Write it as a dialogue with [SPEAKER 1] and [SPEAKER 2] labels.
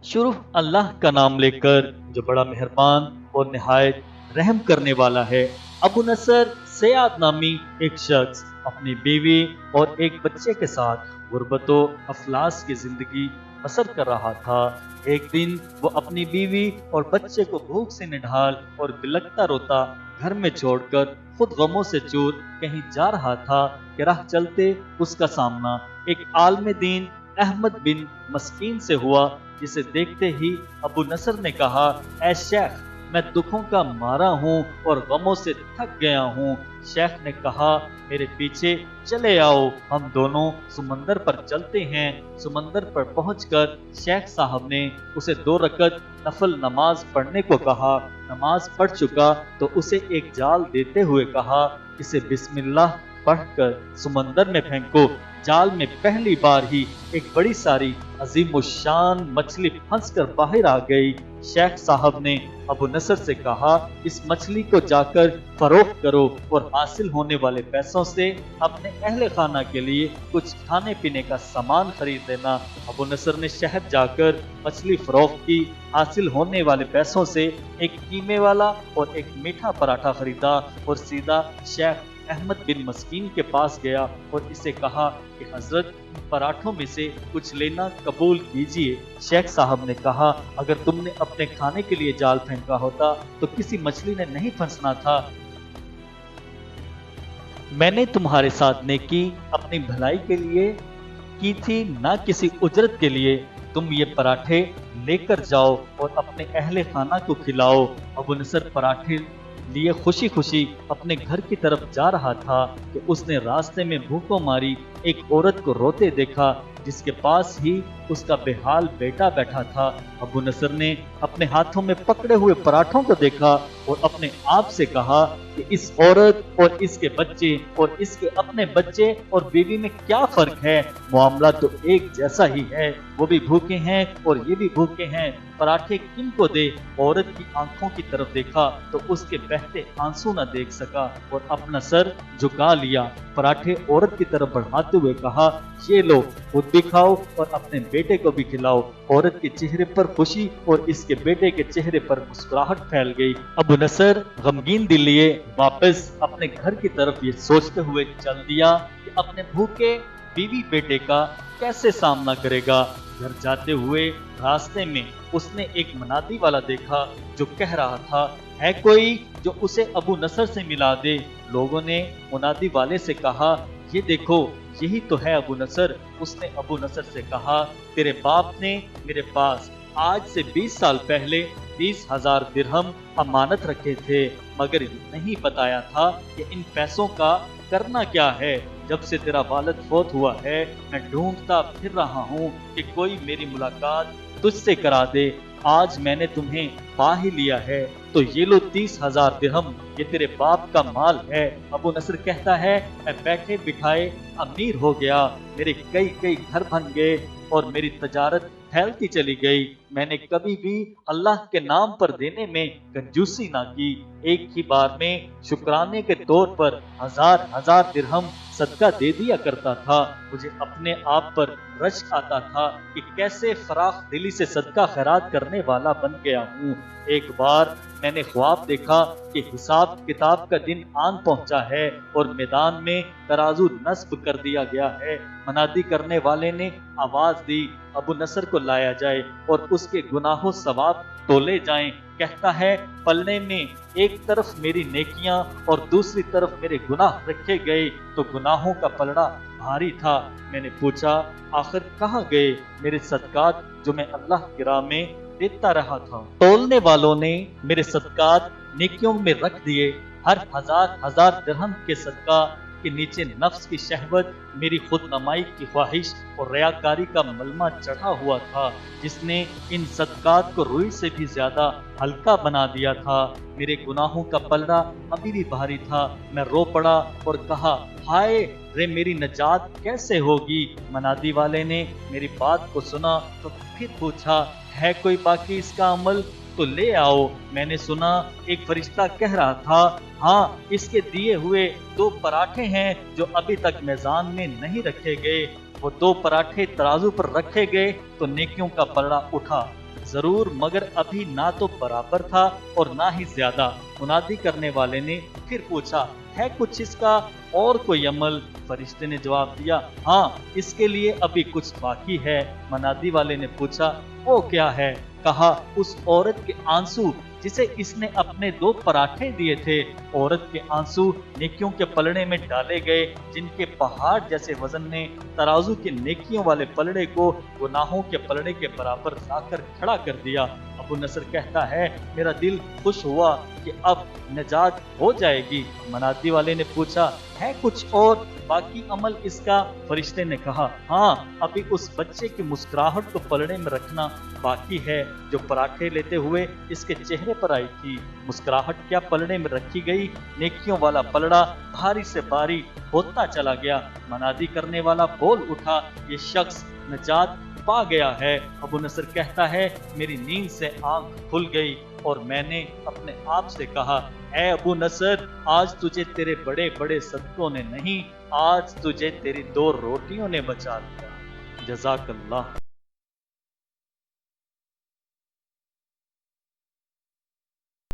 [SPEAKER 1] शुरू अल्लाह का नाम लेकर जो बड़ा मेहरबान और निहायत रहम करने वाला है। अबू नसर सयाद नामी एक शख्स अपनी बीवी और एक बच्चे के साथ गुर्बतो अफलास की जिंदगी बसर कर रहा था। एक दिन वो अपनी बीवी और बच्चे को भूख से निढाल और बिलखता रोता घर में छोड़कर खुद गमों से चूर कहीं जा रहा था कि राह चलते उसका सामना एक आलम दीन अहमद बिन मस्कीन से हुआ, जिसे देखते ही अबू नसर ने कहा, ऐ शेख, मैं दुखों का मारा हूँ और गमों से थक गया हूँ। शेख ने कहा, मेरे पीछे चले आओ, हम दोनों समंदर पर चलते हैं। समंदर पर पहुंचकर शेख साहब ने उसे 2 रकत नफल नमाज पढ़ने को कहा। नमाज पढ़ चुका तो उसे एक जाल देते हुए कहा, इसे बिस्मिल्लाह पढ़कर समंदर में फेंको। जाल में पहली बार ही एक बड़ी सारी अजीमुशान मछली फंसकर बाहर आ गई। शेख साहब ने अबू नसर से कहा, इस मछली को जाकर फरोख्त करो और हासिल होने वाले पैसों से अपने अहले खाना के लिए कुछ खाने पीने का सामान खरीद लेना। अबू नसर ने शहर जाकर मछली फरोख्त की। हासिल होने वाले पैसों से एक कीमे वाला और एक मीठा पराठा खरीदा और सीधा शेख अहमद बिन मस्कीन के पास गया और इसे कहा कि हजरत, पराठों में से कुछ लेना कबूल कीजिए। शेख साहब ने कहा, अगर तुमने अपने खाने के लिए जाल फेंका होता तो किसी मछली ने नहीं फंसना था। मैंने तुम्हारे साथ नेकी अपनी भलाई के लिए की थी, ना किसी उजरत के लिए। तुम ये पराठे लेकर जाओ और अपने अहले खाना को खिलाओ। अबू नसर पराठे लिए खुशी खुशी अपने घर की तरफ जा रहा था कि उसने रास्ते में भूखों मारी एक औरत को रोते देखा, जिसके पास ही उसका बेहाल बेटा बैठा था। अबू नसर ने अपने हाथों में पकड़े हुए पराठों को देखा और अपने आप से कहा कि इस औरत और इसके बच्चे और इसके अपने बच्चे और बीवी में क्या फर्क है? मामला तो एक जैसा ही है। वो भी भूखे हैं और ये भी भूखे हैं। पराठे किन को दे? औरत की आंखों की तरफ देखा तो उसके बहते आंसू न देख सका और अपना सर झुका लिया। पराठे औरत की तरफ बढ़ाते हुए कहा, ये लो, खुद भी खाओ और अपने बेटे को भी खिलाओ। औरत के चेहरे पर खुशी और इसके बेटे के चेहरे पर मुस्कुराहट फैल गई। अबू नसर गमगीन दिल लिए वापस अपने घर की तरफ ये सोचते हुए चल दिया कि अपने भूखे बीवी बेटे का कैसे सामना करेगा। घर जाते हुए रास्ते में उसने एक मुनादी वाला देखा जो कह रहा था, है कोई जो उसे अबू नसर से मिला दे। लोगों ने मुनादी वाले से कहा, ये देखो, यही तो है अबू नसर। उसने अबू नसर से कहा, तेरे बाप ने मेरे पास आज से 20 साल पहले 20,000 दिरहम अमानत रखे थे, मगर नहीं बताया था कि इन पैसों का करना क्या है। जब से तेरा वालिद फौत हुआ है, मैं ढूंढता फिर रहा हूँ कि कोई मेरी मुलाकात तुझसे करा दे। आज मैंने तुम्हें पा ही लिया है, तो ये लो 30,000 दिरहम, ये तेरे बाप का माल है। अबू नसर कहता है, मैं बैठे बिठाए अमीर हो गया, मेरे कई कई घर बन गए और मेरी तजारत फैलती चली गई। मैंने कभी भी अल्लाह के नाम पर देने में कंजूसी ना की। एक ही बार में शुक्राने के तौर पर 1000 दिरहम सदका दे दिया करता था। मुझे अपने आप पर रश्क आता था कि कैसे फराख दिली से सदका खैरात करने वाला बन गया हूँ। एक बार मैंने ख्वाब देखा कि हिसाब किताब का दिन आन पहुंचा है और मैदान में तराजू नस्ब कर दिया गया है। मनादी करने वाले ने आवाज दी, अबू नसर को लाया जाए और उसके गुनाहों सवाब तोले जाएं। कहता है, पलने में एक तरफ मेरी नेकियां और दूसरी तरफ मेरे गुनाह रखे गए तो गुनाहों का पलड़ा भारी था। मैंने पूछा, आखिर कहाँ गए मेरे सदकात जो मैं अल्लाह की राह में देता रहा था? तोलने वालों ने मेरे सदकात नेकियों में रख दिए। हर 1000 दिरहम के सदका के नीचे नफ्स की शहवत, मेरी खुद नमाई की ख्वाहिश और रयाकारी का मलमा चढ़ा हुआ था, जिसने इन सदकात को रुई से भी ज्यादा हल्का बना दिया था। मेरे गुनाहों का पलड़ा अभी भी भारी था। मैं रो पड़ा और कहा, हाय रे, मेरी नजात कैसे होगी? मनादी वाले ने मेरी बात को सुना तो फिर पूछा, है कोई बाकी इसका अमल? तो ले आओ। मैंने सुना एक फरिश्ता कह रहा था, हाँ, इसके दिए हुए 2 पराठे हैं जो अभी तक मेज़ान में नहीं रखे गए। वो 2 पराठे तराजू पर रखे गए तो नेकियों का पलड़ा उठा। जरूर, मगर अभी ना तो बराबर था और ना ही ज्यादा। मुनादी करने वाले ने फिर पूछा, है कुछ इसका और कोई अमल? फरिश्ते ने जवाब दिया, हाँ, इसके लिए अभी कुछ बाकी है। मुनादी वाले ने पूछा, वो क्या है? कहा, उस औरत के आंसू जिसे इसने अपने 2 पराठे दिए थे। औरत के आंसू नेकियों के पलड़े में डाले गए, जिनके पहाड़ जैसे वजन ने तराजू के नेकियों वाले पलड़े को गुनाहों के पलड़े के बराबर लाकर खड़ा कर दिया। अबू नसर कहता है, मेरा दिल खुश हुआ कि अब निजात हो जाएगी। मनादी वाले ने पूछा, है कुछ और बाकी अमल इसका? फरिश्ते ने कहा, हाँ, अभी उस बच्चे की मुस्कुराहट को पलड़े में रखना बाकी है, जो पराठे लेते हुए इसके चेहरे पर आई थी। मुस्कुराहट क्या पलड़े में रखी गई, नेकियों वाला पलड़ा भारी से भारी होता चला गया। मनादी करने वाला बोल उठा, ये शख्स निजात पा गया है। अबू नसर कहता है, मेरी नींद से आंख खुल गई और मैंने अपने आप से कहा, ऐ अबू नसर, आज तुझे तेरे बड़े बड़े सदकों ने नहीं, आज तुझे तेरी 2 रोटियों ने बचा लिया। जज़ाकल्लाह।